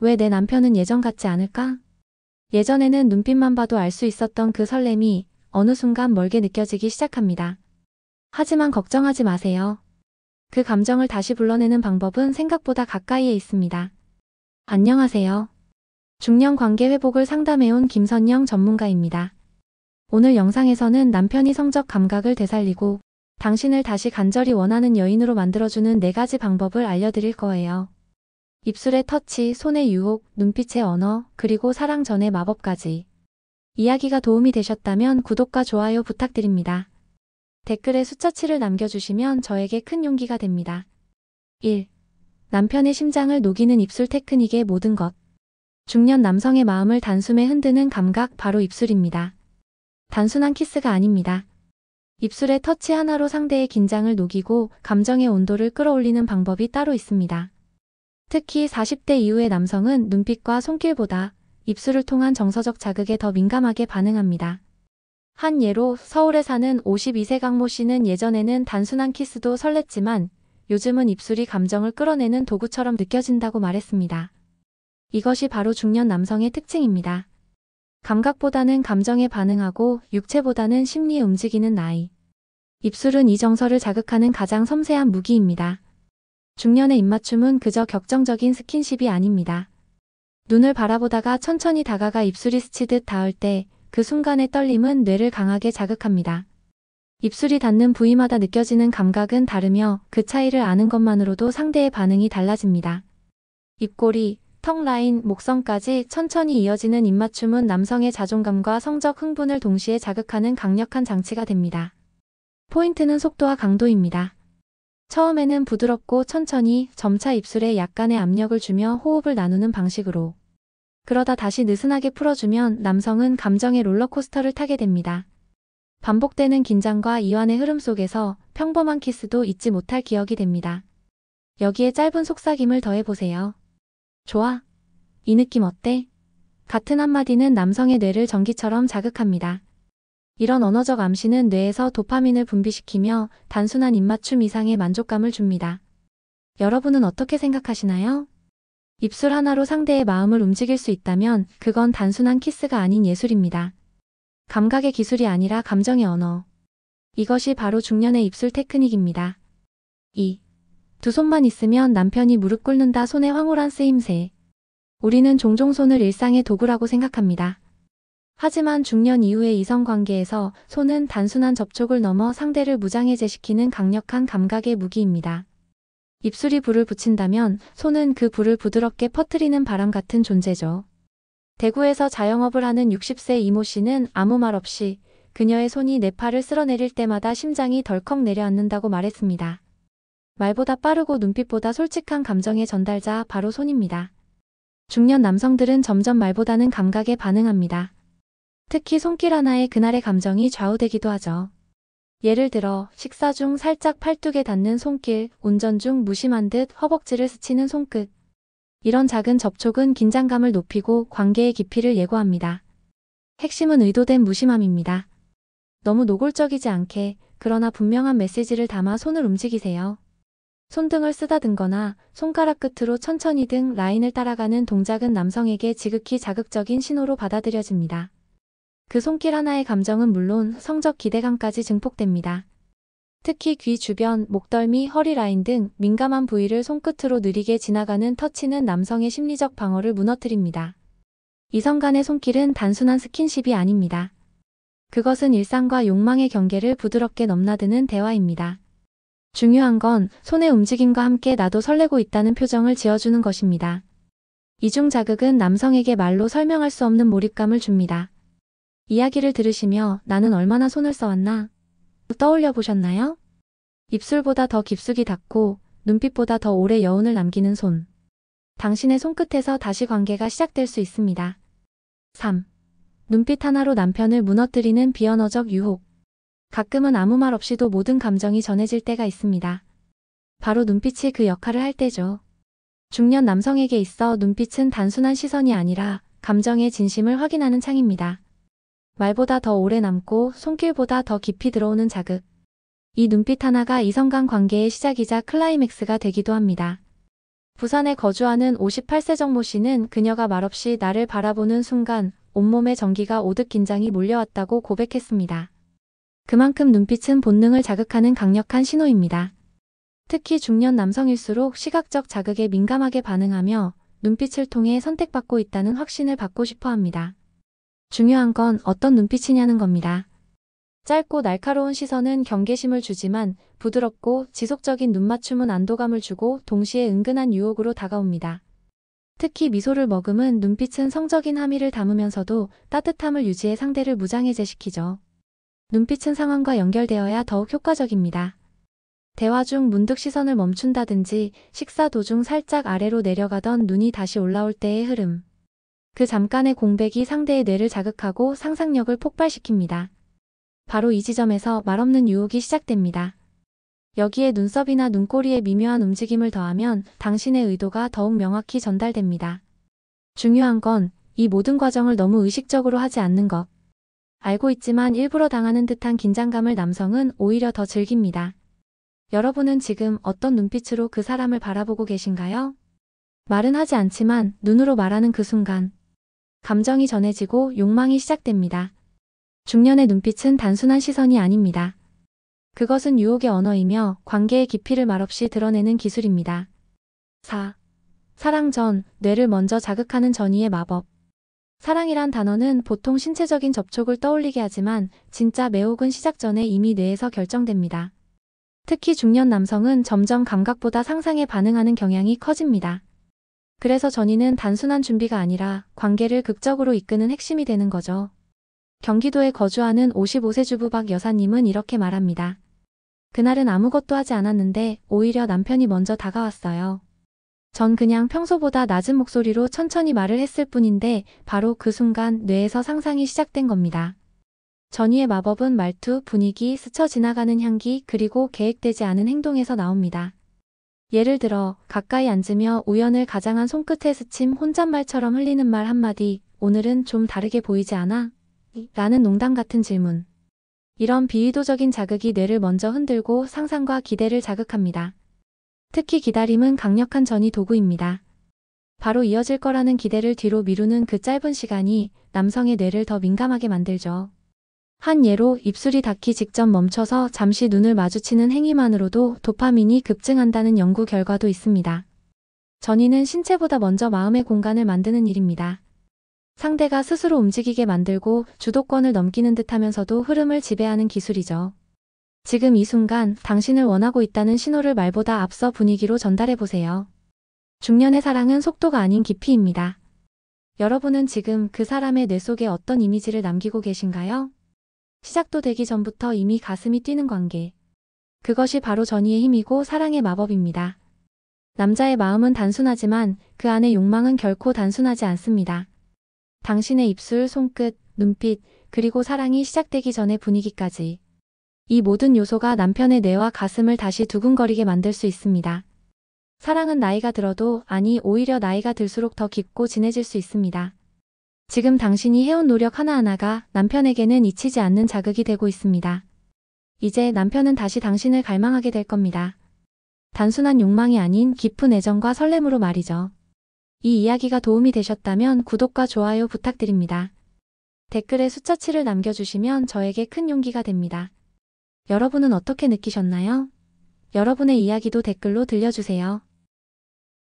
왜 내 남편은 예전 같지 않을까? 예전에는 눈빛만 봐도 알 수 있었던 그 설렘이 어느 순간 멀게 느껴지기 시작합니다. 하지만 걱정하지 마세요. 그 감정을 다시 불러내는 방법은 생각보다 가까이에 있습니다. 안녕하세요. 중년 관계 회복을 상담해온 김선영 전문가입니다. 오늘 영상에서는 남편이 성적 감각을 되살리고 당신을 다시 간절히 원하는 여인으로 만들어주는 4가지 방법을 알려드릴 거예요. 입술의 터치, 손의 유혹, 눈빛의 언어, 그리고 사랑 전의 마법까지. 이야기가 도움이 되셨다면 구독과 좋아요 부탁드립니다. 댓글에 숫자 7을 남겨주시면 저에게 큰 용기가 됩니다. 1. 남편의 심장을 녹이는 입술 테크닉의 모든 것. 중년 남성의 마음을 단숨에 흔드는 감각 바로 입술입니다. 단순한 키스가 아닙니다. 입술의 터치 하나로 상대의 긴장을 녹이고 감정의 온도를 끌어올리는 방법이 따로 있습니다. 특히 40대 이후의 남성은 눈빛과 손길보다 입술을 통한 정서적 자극에 더 민감하게 반응합니다. 한 예로 서울에 사는 52세 강모 씨는 예전에는 단순한 키스도 설렜지만 요즘은 입술이 감정을 끌어내는 도구처럼 느껴진다고 말했습니다. 이것이 바로 중년 남성의 특징입니다. 감각보다는 감정에 반응하고 육체보다는 심리에 움직이는 나이. 입술은 이 정서를 자극하는 가장 섬세한 무기입니다. 중년의 입맞춤은 그저 격정적인 스킨십이 아닙니다. 눈을 바라보다가 천천히 다가가 입술이 스치듯 닿을 때 그 순간의 떨림은 뇌를 강하게 자극합니다. 입술이 닿는 부위마다 느껴지는 감각은 다르며 그 차이를 아는 것만으로도 상대의 반응이 달라집니다. 입꼬리, 턱 라인, 목선까지 천천히 이어지는 입맞춤은 남성의 자존감과 성적 흥분을 동시에 자극하는 강력한 장치가 됩니다. 포인트는 속도와 강도입니다. 처음에는 부드럽고 천천히 점차 입술에 약간의 압력을 주며 호흡을 나누는 방식으로. 그러다 다시 느슨하게 풀어주면 남성은 감정의 롤러코스터를 타게 됩니다. 반복되는 긴장과 이완의 흐름 속에서 평범한 키스도 잊지 못할 기억이 됩니다. 여기에 짧은 속삭임을 더해보세요. 좋아. 이 느낌 어때? 같은 한마디는 남성의 뇌를 전기처럼 자극합니다. 이런 언어적 암시는 뇌에서 도파민을 분비시키며 단순한 입맞춤 이상의 만족감을 줍니다. 여러분은 어떻게 생각하시나요? 입술 하나로 상대의 마음을 움직일 수 있다면 그건 단순한 키스가 아닌 예술입니다. 감각의 기술이 아니라 감정의 언어. 이것이 바로 중년의 입술 테크닉입니다. 2. 두 손만 있으면 남편이 무릎 꿇는다. 손의 황홀한 쓰임새. 우리는 종종 손을 일상의 도구라고 생각합니다. 하지만 중년 이후의 이성관계에서 손은 단순한 접촉을 넘어 상대를 무장해제시키는 강력한 감각의 무기입니다. 입술이 불을 붙인다면 손은 그 불을 부드럽게 퍼뜨리는 바람 같은 존재죠. 대구에서 자영업을 하는 60세 이모 씨는 아무 말 없이 그녀의 손이 내 팔을 쓸어내릴 때마다 심장이 덜컥 내려앉는다고 말했습니다. 말보다 빠르고 눈빛보다 솔직한 감정의 전달자 바로 손입니다. 중년 남성들은 점점 말보다는 감각에 반응합니다. 특히 손길 하나에 그날의 감정이 좌우되기도 하죠. 예를 들어 식사 중 살짝 팔뚝에 닿는 손길, 운전 중 무심한 듯 허벅지를 스치는 손끝. 이런 작은 접촉은 긴장감을 높이고 관계의 깊이를 예고합니다. 핵심은 의도된 무심함입니다. 너무 노골적이지 않게 그러나 분명한 메시지를 담아 손을 움직이세요. 손등을 쓰다듬거나 손가락 끝으로 천천히 등 라인을 따라가는 동작은 남성에게 지극히 자극적인 신호로 받아들여집니다. 그 손길 하나의 감정은 물론 성적 기대감까지 증폭됩니다. 특히 귀 주변, 목덜미, 허리 라인 등 민감한 부위를 손끝으로 느리게 지나가는 터치는 남성의 심리적 방어를 무너뜨립니다. 이성 간의 손길은 단순한 스킨십이 아닙니다. 그것은 일상과 욕망의 경계를 부드럽게 넘나드는 대화입니다. 중요한 건 손의 움직임과 함께 나도 설레고 있다는 표정을 지어주는 것입니다. 이중 자극은 남성에게 말로 설명할 수 없는 몰입감을 줍니다. 이야기를 들으시며 나는 얼마나 손을 써왔나? 떠올려 보셨나요? 입술보다 더 깊숙이 닿고 눈빛보다 더 오래 여운을 남기는 손. 당신의 손끝에서 다시 관계가 시작될 수 있습니다. 3. 눈빛 하나로 남편을 무너뜨리는 비언어적 유혹. 가끔은 아무 말 없이도 모든 감정이 전해질 때가 있습니다. 바로 눈빛이 그 역할을 할 때죠. 중년 남성에게 있어 눈빛은 단순한 시선이 아니라 감정의 진심을 확인하는 창입니다. 말보다 더 오래 남고 손길보다 더 깊이 들어오는 자극. 이 눈빛 하나가 이성 간 관계의 시작이자 클라이맥스가 되기도 합니다. 부산에 거주하는 58세 정모 씨는 그녀가 말없이 나를 바라보는 순간 온몸에 전기가 오듯 긴장이 몰려왔다고 고백했습니다. 그만큼 눈빛은 본능을 자극하는 강력한 신호입니다. 특히 중년 남성일수록 시각적 자극에 민감하게 반응하며 눈빛을 통해 선택받고 있다는 확신을 받고 싶어 합니다. 중요한 건 어떤 눈빛이냐는 겁니다. 짧고 날카로운 시선은 경계심을 주지만 부드럽고 지속적인 눈맞춤은 안도감을 주고 동시에 은근한 유혹으로 다가옵니다. 특히 미소를 머금은 눈빛은 성적인 함의를 담으면서도 따뜻함을 유지해 상대를 무장해제시키죠. 눈빛은 상황과 연결되어야 더욱 효과적입니다. 대화 중 문득 시선을 멈춘다든지 식사 도중 살짝 아래로 내려가던 눈이 다시 올라올 때의 흐름. 그 잠깐의 공백이 상대의 뇌를 자극하고 상상력을 폭발시킵니다. 바로 이 지점에서 말없는 유혹이 시작됩니다. 여기에 눈썹이나 눈꼬리의 미묘한 움직임을 더하면 당신의 의도가 더욱 명확히 전달됩니다. 중요한 건 이 모든 과정을 너무 의식적으로 하지 않는 것. 알고 있지만 일부러 당하는 듯한 긴장감을 남성은 오히려 더 즐깁니다. 여러분은 지금 어떤 눈빛으로 그 사람을 바라보고 계신가요? 말은 하지 않지만 눈으로 말하는 그 순간 감정이 전해지고 욕망이 시작됩니다. 중년의 눈빛은 단순한 시선이 아닙니다. 그것은 유혹의 언어이며 관계의 깊이를 말없이 드러내는 기술입니다. 4. 사랑 전, 뇌를 먼저 자극하는 전이의 마법. 사랑이란 단어는 보통 신체적인 접촉을 떠올리게 하지만 진짜 매혹은 시작 전에 이미 뇌에서 결정됩니다. 특히 중년 남성은 점점 감각보다 상상에 반응하는 경향이 커집니다. 그래서 전이는 단순한 준비가 아니라 관계를 극적으로 이끄는 핵심이 되는 거죠. 경기도에 거주하는 55세 주부 박 여사님은 이렇게 말합니다. 그날은 아무것도 하지 않았는데 오히려 남편이 먼저 다가왔어요. 전 그냥 평소보다 낮은 목소리로 천천히 말을 했을 뿐인데 바로 그 순간 뇌에서 상상이 시작된 겁니다. 전이의 마법은 말투, 분위기, 스쳐 지나가는 향기, 그리고 계획되지 않은 행동에서 나옵니다. 예를 들어 가까이 앉으며 우연을 가장한 손끝에 스침 혼잣말처럼 흘리는 말 한마디, 오늘은 좀 다르게 보이지 않아? 라는 농담 같은 질문. 이런 비의도적인 자극이 뇌를 먼저 흔들고 상상과 기대를 자극합니다. 특히 기다림은 강력한 전이 도구입니다. 바로 이어질 거라는 기대를 뒤로 미루는 그 짧은 시간이 남성의 뇌를 더 민감하게 만들죠. 한 예로 입술이 닿기 직전 멈춰서 잠시 눈을 마주치는 행위만으로도 도파민이 급증한다는 연구 결과도 있습니다. 전이는 신체보다 먼저 마음의 공간을 만드는 일입니다. 상대가 스스로 움직이게 만들고 주도권을 넘기는 듯하면서도 흐름을 지배하는 기술이죠. 지금 이 순간 당신을 원하고 있다는 신호를 말보다 앞서 분위기로 전달해보세요. 중년의 사랑은 속도가 아닌 깊이입니다. 여러분은 지금 그 사람의 뇌 속에 어떤 이미지를 남기고 계신가요? 시작도 되기 전부터 이미 가슴이 뛰는 관계. 그것이 바로 전이의 힘이고 사랑의 마법입니다. 남자의 마음은 단순하지만 그 안의 욕망은 결코 단순하지 않습니다. 당신의 입술, 손끝, 눈빛, 그리고 사랑이 시작되기 전의 분위기까지. 이 모든 요소가 남편의 뇌와 가슴을 다시 두근거리게 만들 수 있습니다. 사랑은 나이가 들어도, 아니 오히려 나이가 들수록 더 깊고 진해질 수 있습니다. 지금 당신이 해온 노력 하나하나가 남편에게는 잊히지 않는 자극이 되고 있습니다. 이제 남편은 다시 당신을 갈망하게 될 겁니다. 단순한 욕망이 아닌 깊은 애정과 설렘으로 말이죠. 이 이야기가 도움이 되셨다면 구독과 좋아요 부탁드립니다. 댓글에 숫자 7을 남겨주시면 저에게 큰 용기가 됩니다. 여러분은 어떻게 느끼셨나요? 여러분의 이야기도 댓글로 들려주세요.